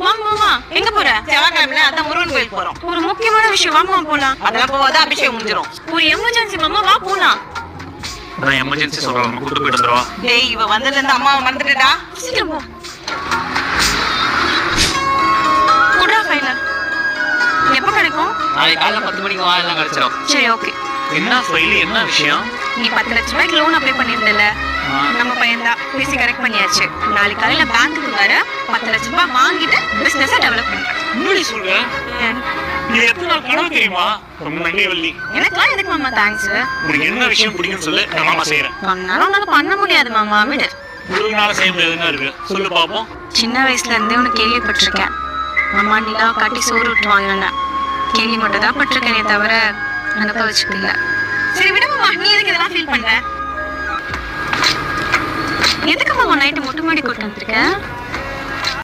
மாமா மாமா எங்க போற? செவ்வாய்க்கிழமை அதான் முருகன் கோயில் போறோம். ஒரு முக்கியமான விஷயம், வாமா போலாம். அதெல்லாம் போவாத, அபிஷேகம் முடிஞ்சிடும். ஒரு எமர்ஜென்சி மாமா, வா போலாம். நான் எமர்ஜென்சி சொல்றேன், கூட்டு போயிட்டு வந்துடுவா. டேய், இவ வந்ததுல இருந்து அம்மாவை மறந்துட்டா. சீக்கிரம் போ. குடா ஃபைனல் எப்ப கிடைக்கும்? நாளைக்கு காலைல 10 மணிக்கு வா, எல்லாம் கிடைச்சிடும். சரி, ஓகே. என்ன ஃபைல், என்ன விஷயம்? நீ 10 லட்ச ரூபாய்க்கு லோன் அப்ளை பண்ணிருந்தல, நம்ம பையன் தான் பேசி கரெக்ட் பண்ணியாச்சு. நாளைக்கு காலையில பேங்க்குக்கு வர 10 லட்ச ரூபாய் வாங்கிட்டு பிசினஸை டெவலப் பண்றேன். முன்னாடி சொல்ற நீ எத்தனை நாள் கனவு தெரியுமா? ரொம்ப நன்றி வள்ளி. எனக்குலாம் எதுக்கு மாமா தேங்க்ஸ்? உனக்கு என்ன விஷயம் பிடிக்கும்னு சொல்லு, நான் மாமா செய்யறேன். பண்ணாலும் உன்னால பண்ண முடியாது மாமா, விடு. முருகனால செய்ய முடியாதுன்னு இருக்கு, சொல்லு பாப்போம். சின்ன வயசுல இருந்தே உனக்கு கேள்விப்பட்டிருக்கேன். அம்மா நிலா காட்டி சோறு விட்டுவாங்கன்னு. கேள்வி மட்டும் தான் பட்டிருக்கேனே தவிர அனுபவிச்சுக்கல. சரி விட மாமா, நீ எதுக்கு இதெல்லாம் ஃபீல் பண்ற? எதுக்கு மாமா நைட்டு மொட்டை மாடி கூட்டு வந்திருக்க?